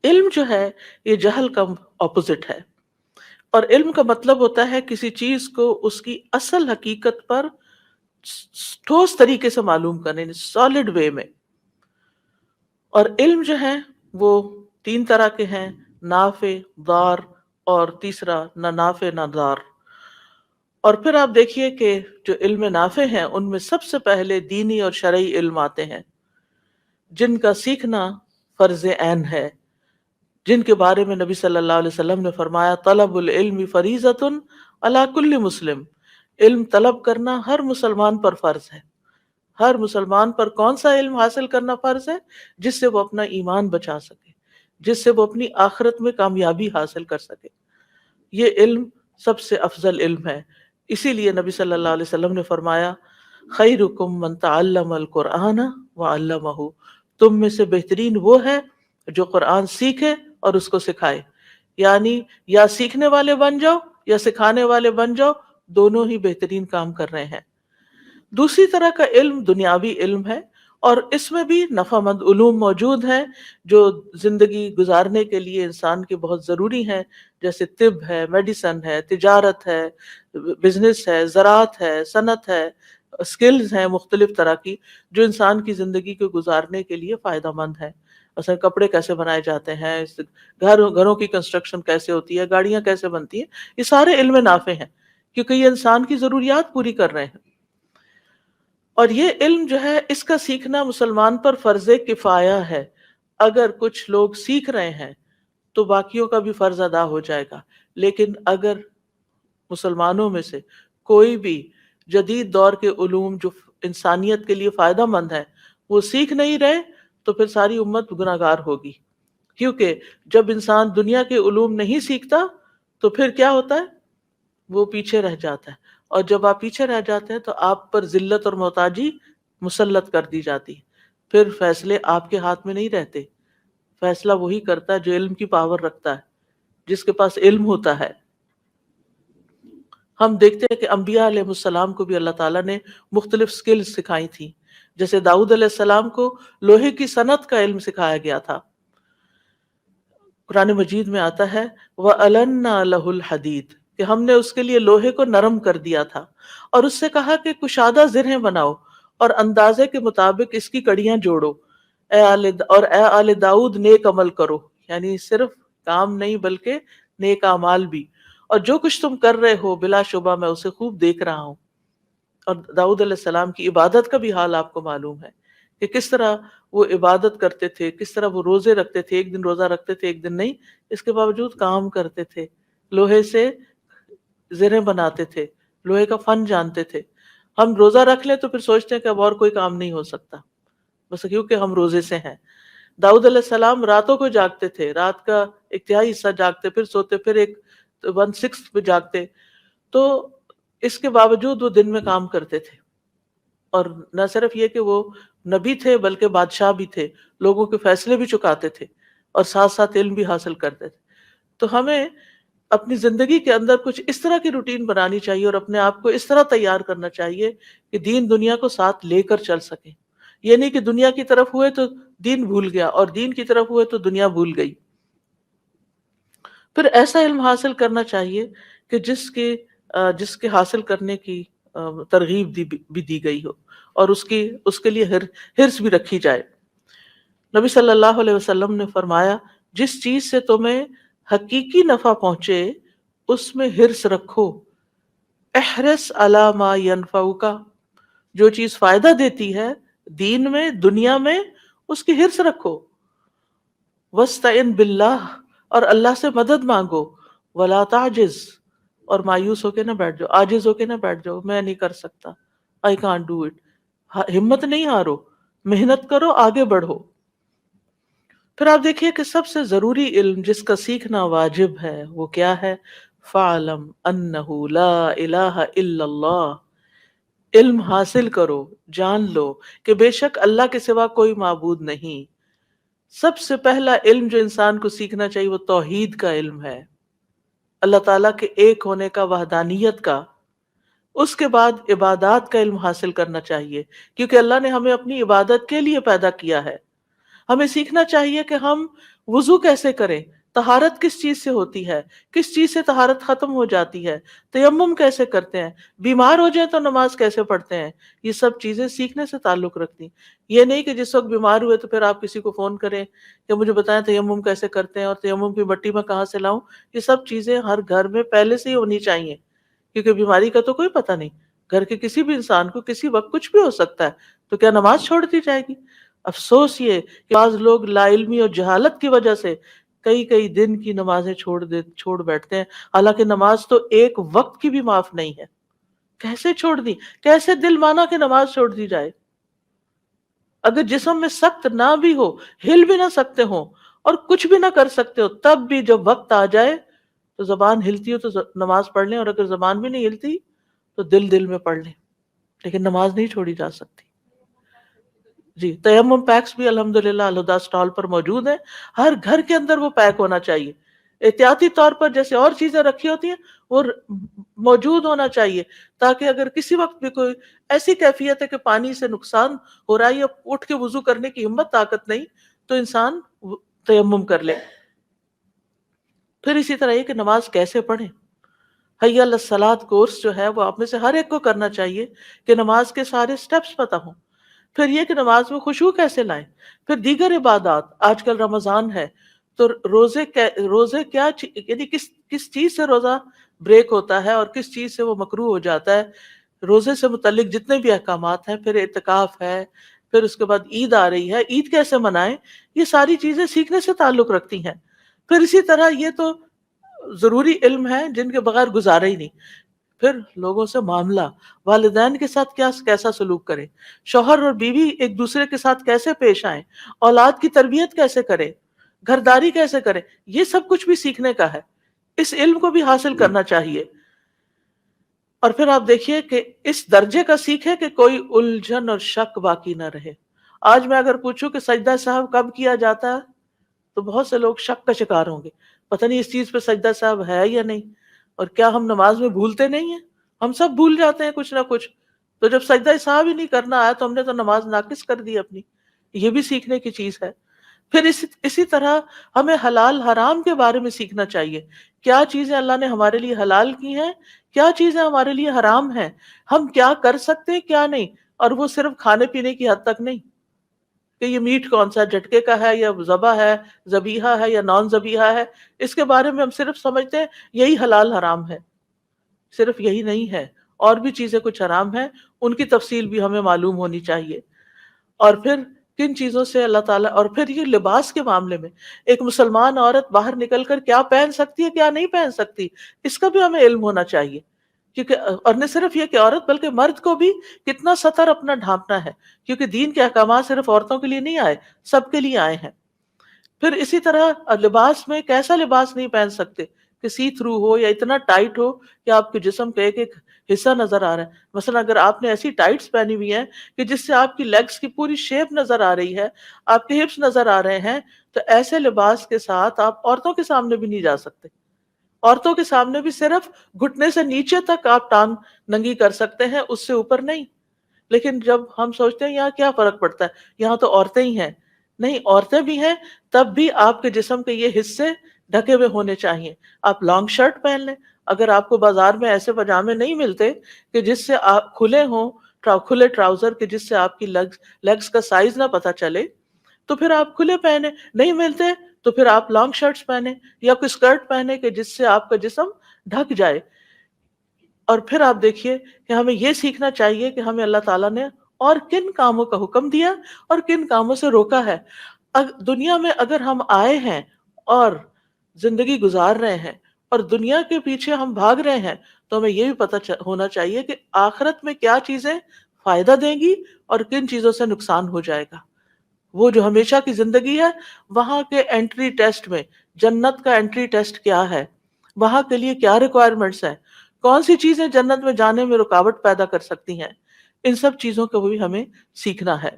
علم جو ہے یہ جہل کا اپوزٹ ہے، اور علم کا مطلب ہوتا ہے کسی چیز کو اس کی اصل حقیقت پر ٹھوس طریقے سے معلوم کرنے، سالڈ وے میں۔ اور علم جو ہے وہ تین طرح کے ہیں: نافع، ضار، اور تیسرا نہ نافع نہ ضار۔ اور پھر آپ دیکھیے کہ جو علم نافع ہیں ان میں سب سے پہلے دینی اور شرعی علم آتے ہیں، جن کا سیکھنا فرض عین ہے، جن کے بارے میں نبی صلی اللہ علیہ وسلم نے فرمایا طلب العلم فریضۃ علی کل مسلم، علم طلب کرنا ہر مسلمان پر فرض ہے۔ ہر مسلمان پر کون سا علم حاصل کرنا فرض ہے؟ جس سے وہ اپنا ایمان بچا سکے، جس سے وہ اپنی آخرت میں کامیابی حاصل کر سکے۔ یہ علم سب سے افضل علم ہے، اسی لیے نبی صلی اللہ علیہ وسلم نے فرمایا خیرکم من تعلم القرآن وعلمہ، تم میں سے بہترین وہ ہے جو قرآن سیکھے اور اس کو سکھائے، یعنی یا سیکھنے والے بن جاؤ یا سکھانے والے بن جاؤ، دونوں ہی بہترین کام کر رہے ہیں۔ دوسری طرح کا علم دنیاوی علم ہے، اور اس میں بھی نفع مند علوم موجود ہیں جو زندگی گزارنے کے لیے انسان کے بہت ضروری ہیں، جیسے طب ہے، میڈیسن ہے، تجارت ہے، بزنس ہے، زراعت ہے، صنعت ہے، اسکلز ہیں مختلف طرح کی جو انسان کی زندگی کو گزارنے کے لیے فائدہ مند ہے۔ مثلا کپڑے کیسے بنائے جاتے ہیں، گھروں کی کنسٹرکشن کیسے ہوتی ہے، گاڑیاں کیسے بنتی ہیں، یہ سارے علم نافع ہیں کیونکہ یہ انسان کی ضروریات پوری کر رہے ہیں۔ اور یہ علم جو ہے اس کا سیکھنا مسلمان پر فرض کفایہ ہے۔ اگر کچھ لوگ سیکھ رہے ہیں تو باقیوں کا بھی فرض ادا ہو جائے گا، لیکن اگر مسلمانوں میں سے کوئی بھی جدید دور کے علوم جو انسانیت کے لیے فائدہ مند ہیں وہ سیکھ نہیں رہے تو پھر ساری امت گناہگار ہوگی، کیونکہ جب انسان دنیا کے علوم نہیں سیکھتا تو پھر کیا ہوتا ہے؟ وہ پیچھے رہ جاتا ہے، اور جب آپ پیچھے رہ جاتے ہیں تو آپ پر ذلت اور محتاجی مسلط کر دی جاتی ہے، پھر فیصلے آپ کے ہاتھ میں نہیں رہتے، فیصلہ وہی کرتا ہے جو علم کی پاور رکھتا ہے، جس کے پاس علم ہوتا ہے۔ ہم دیکھتے ہیں کہ انبیاء علیہ السلام کو بھی اللہ تعالیٰ نے مختلف سکلز سکھائی تھیں، جیسے داؤد علیہ السلام کو لوہے کی صنعت کا علم سکھایا گیا تھا۔ قرآن مجید میں آتا ہے وَأَلَنَّا لَهُ الْحَدِيدَ، کہ ہم نے اس کے لیے لوہے کو نرم کر دیا تھا، اور اس سے کہا کہ کشادہ زرہیں بناؤ اور اندازے کے مطابق اس کی کڑیاں جوڑو، اے آل داؤد نیک عمل کرو، یعنی صرف کام نہیں بلکہ نیک اعمال بھی، اور جو کچھ تم کر رہے ہو بلا شبہ میں اسے خوب دیکھ رہا ہوں۔ اور داؤد علیہ السلام کی عبادت کا بھی حال آپ کو معلوم ہے کہ کس طرح وہ عبادت کرتے تھے، کس طرح وہ روزے رکھتے تھے، ایک دن روزہ رکھتے تھے ایک دن نہیں، اس کے باوجود کام کرتے تھے، لوہے سے زریں بناتے تھے، لوہے کا فن جانتے تھے۔ ہم روزہ رکھ لیں تو پھر سوچتے ہیں کہ اب اور کوئی کام نہیں ہو سکتا، بس کیونکہ ہم روزے سے ہیں۔ داؤد علیہ السلام راتوں کو جاگتے تھے، رات کا ایک تہائی حصہ جاگتے، پھر سوتے، پھر ایک 1/6 پہ جاگتے، تو اس کے باوجود وہ دن میں کام کرتے تھے۔ اور نہ صرف یہ کہ وہ نبی تھے بلکہ بادشاہ بھی تھے، لوگوں کے فیصلے بھی چکاتے تھے، اور ساتھ ساتھ علم بھی حاصل کرتے تھے۔ تو ہمیں اپنی زندگی کے اندر کچھ اس طرح کی روٹین بنانی چاہیے اور اپنے آپ کو اس طرح تیار کرنا چاہیے کہ دین دنیا کو ساتھ لے کر چل سکیں۔ یہ نہیں کہ دنیا کی طرف ہوئے تو دین بھول گیا، اور دین کی طرف ہوئے تو دنیا بھول گئی۔ پھر ایسا علم حاصل کرنا چاہیے کہ جس کے حاصل کرنے کی ترغیب بھی دی گئی ہو، اور اس کے لیے حرص بھی رکھی جائے۔ نبی صلی اللہ علیہ وسلم نے فرمایا جس چیز سے تمہیں حقیقی نفع پہنچے اس میں حرص رکھو، احرص علی ما ینفعک، جو چیز فائدہ دیتی ہے دین میں دنیا میں اس کی حرص رکھو، وَاسْتَعِنْ بِاللَّهِ، اور اللہ سے مدد مانگو، وَلَا تَعْجِزْ، اور مایوس ہو کے نہ بیٹھ جاؤ، عاجز ہو کے نہ بیٹھ جاؤ، میں نہیں کر سکتا، I can't do it، ہمت نہیں ہارو، محنت کرو، آگے بڑھو۔ پھر آپ دیکھیے کہ سب سے ضروری علم جس کا سیکھنا واجب ہے وہ کیا ہے؟ فَاعْلَمْ أَنَّهُ لَا إِلَٰهَ إِلَّا اللَّهُ، علم حاصل کرو، جان لو کہ بے شک اللہ کے سوا کوئی معبود نہیں۔ سب سے پہلا علم جو انسان کو سیکھنا چاہیے وہ توحید کا علم ہے، اللہ تعالیٰ کے ایک ہونے کا، وحدانیت کا۔ اس کے بعد عبادات کا علم حاصل کرنا چاہیے، کیونکہ اللہ نے ہمیں اپنی عبادت کے لیے پیدا کیا ہے۔ ہمیں سیکھنا چاہیے کہ ہم وضو کیسے کریں، طہارت کس چیز سے ہوتی ہے، کس چیز سے طہارت ختم ہو جاتی ہے، تیمم کیسے کرتے ہیں، بیمار ہو جائیں تو نماز کیسے پڑھتے ہیں. یہ سب چیزیں سیکھنے سے تعلق رکھتی ہیں. یہ نہیں کہ جس وقت بیمار ہوئے تو پھر آپ کسی کو فون کریں کہ مجھے بتائیں تیمم کیسے کرتے ہیں اور تیمم کی مٹی میں کہاں سے لاؤں. یہ سب چیزیں ہر گھر میں پہلے سے ہی ہونی چاہیے، کیونکہ بیماری کا تو کوئی پتہ نہیں. گھر کے کسی بھی انسان کو کسی وقت کچھ بھی ہو سکتا ہے، تو کیا نماز چھوڑ دی جائے گی؟ افسوس یہ کہ بعض لوگ لا علمی اور جہالت کی وجہ سے کئی کئی دن کی نمازیں چھوڑ بیٹھتے ہیں، حالانکہ نماز تو ایک وقت کی بھی معاف نہیں ہے. کیسے چھوڑ دی؟ کیسے دل مانا کہ نماز چھوڑ دی جائے؟ اگر جسم میں سخت نہ بھی ہو، ہل بھی نہ سکتے ہو اور کچھ بھی نہ کر سکتے ہو، تب بھی جب وقت آ جائے تو زبان ہلتی ہو تو نماز پڑھ لیں، اور اگر زبان بھی نہیں ہلتی تو دل دل میں پڑھ لیں، لیکن نماز نہیں چھوڑی جا سکتی. جی، تیمم پیکس بھی الحمدللہ الہدا اسٹال پر موجود ہیں. ہر گھر کے اندر وہ پیک ہونا چاہیے. احتیاطی طور پر جیسے اور چیزیں رکھی ہوتی ہیں وہ موجود ہونا چاہیے، تاکہ اگر کسی وقت بھی کوئی ایسی کیفیت ہے کہ پانی سے نقصان ہو رہا ہے یا اٹھ کے وضو کرنے کی ہمت طاقت نہیں، تو انسان تیمم کر لے. پھر اسی طرح یہ کہ نماز کیسے پڑھیں. حی علی الصلاۃ کورس جو ہے وہ آپ میں سے ہر ایک کو کرنا چاہیے کہ نماز کے سارے سٹیپس پتہ ہوں. پھر یہ کہ نماز میں خشوع کیسے لائیں. پھر دیگر عبادات، آج کل رمضان ہے تو روزے کیا یعنی کس چیز سے روزہ بریک ہوتا ہے اور کس چیز سے وہ مکروہ ہو جاتا ہے. روزے سے متعلق جتنے بھی احکامات ہیں، پھر اعتکاف ہے، پھر اس کے بعد عید آ رہی ہے، عید کیسے منائیں، یہ ساری چیزیں سیکھنے سے تعلق رکھتی ہیں. پھر اسی طرح یہ تو ضروری علم ہے جن کے بغیر گزارا ہی نہیں. پھر لوگوں سے معاملہ، والدین کے ساتھ کیسا سلوک کریں، شوہر اور بیوی ایک دوسرے کے ساتھ کیسے پیش آئیں، اولاد کی تربیت کیسے کریں، گھرداری کیسے کریں، یہ سب کچھ بھی سیکھنے کا ہے. اس علم کو بھی حاصل کرنا چاہیے. اور پھر آپ دیکھیے کہ اس درجے کا سیکھے کہ کوئی الجھن اور شک باقی نہ رہے. آج میں اگر پوچھوں کہ سجدہ صاحب کب کیا جاتا ہے تو بہت سے لوگ شک کا شکار ہوں گے، پتہ نہیں اس چیز پہ سجدہ صاحب ہے یا نہیں. اور کیا ہم نماز میں بھولتے نہیں ہیں؟ ہم سب بھول جاتے ہیں کچھ نہ کچھ. تو جب سجدہ صاحب ہی نہیں کرنا آیا تو ہم نے تو نماز ناقص کر دی اپنی. یہ بھی سیکھنے کی چیز ہے. پھر اسی طرح ہمیں حلال حرام کے بارے میں سیکھنا چاہیے. کیا چیزیں اللہ نے ہمارے لیے حلال کی ہیں، کیا چیزیں ہمارے لیے حرام ہیں، ہم کیا کر سکتے ہیں کیا نہیں. اور وہ صرف کھانے پینے کی حد تک نہیں کہ یہ میٹ کون سا جھٹکے کا ہے یا ذبح ہے، ذبیحہ ہے یا نان ذبیحہ ہے، اس کے بارے میں ہم صرف سمجھتے ہیں یہی حلال حرام ہے. صرف یہی نہیں ہے، اور بھی چیزیں کچھ حرام ہیں، ان کی تفصیل بھی ہمیں معلوم ہونی چاہیے. اور پھر کن چیزوں سے اللہ تعالیٰ، اور پھر یہ لباس کے معاملے میں ایک مسلمان عورت باہر نکل کر کیا پہن سکتی ہے کیا نہیں پہن سکتی، اس کا بھی ہمیں علم ہونا چاہیے. کیونکہ اور نہ صرف یہ کہ عورت بلکہ مرد کو بھی کتنا سطر اپنا ڈھانپنا ہے، کیونکہ دین کے احکامات صرف عورتوں کے لیے نہیں آئے، سب کے لیے آئے ہیں. پھر اسی طرح لباس میں کیسا لباس نہیں پہن سکتے کہ سی تھرو ہو یا اتنا ٹائٹ ہو کہ آپ کے جسم کا ایک ایک حصہ نظر آ رہا ہے. مثلا اگر آپ نے ایسی ٹائٹس پہنی ہوئی ہیں کہ جس سے آپ کی لیگز کی پوری شیپ نظر آ رہی ہے، آپ کے ہپس نظر آ رہے ہیں، تو ایسے لباس کے ساتھ آپ عورتوں کے سامنے بھی نہیں جا سکتے. عورتوں کے سامنے بھی صرف گھٹنے سے نیچے تک آپ ٹانگ ننگی کر سکتے ہیں، اس سے اوپر نہیں. لیکن جب ہم سوچتے ہیں یہاں کیا فرق پڑتا ہے، یہاں تو عورتیں ہی ہیں. نہیں، عورتیں بھی ہیں، تب بھی آپ کے جسم کے یہ حصے ڈھکے ہوئے ہونے چاہیے. آپ لانگ شرٹ پہن لیں، اگر آپ کو بازار میں ایسے پاجامے نہیں ملتے کہ جس سے آپ کھلے ہوں، کھلے ٹراؤزر کے جس سے آپ کی لیگز کا سائز نہ پتہ چلے، تو پھر آپ کھلے پہنے. نہیں ملتے تو پھر آپ لانگ شرٹس پہنے یا کوئی اسکرٹ پہنے کہ جس سے آپ کا جسم ڈھک جائے. اور پھر آپ دیکھیے کہ ہمیں یہ سیکھنا چاہیے کہ ہمیں اللہ تعالیٰ نے اور کن کاموں کا حکم دیا اور کن کاموں سے روکا ہے. دنیا میں اگر ہم آئے ہیں اور زندگی گزار رہے ہیں اور دنیا کے پیچھے ہم بھاگ رہے ہیں، تو ہمیں یہ بھی پتہ ہونا چاہیے کہ آخرت میں کیا چیزیں فائدہ دیں گی اور کن چیزوں سے نقصان ہو جائے گا. وہ جو ہمیشہ کی زندگی ہے، وہاں کے انٹری ٹیسٹ میں جنت کا انٹری ٹیسٹ کیا ہے، وہاں کے لیے کیا ریکوائرمنٹس ہیں، کون سی چیزیں جنت میں جانے میں رکاوٹ پیدا کر سکتی ہیں، ان سب چیزوں کو بھی ہمیں سیکھنا ہے.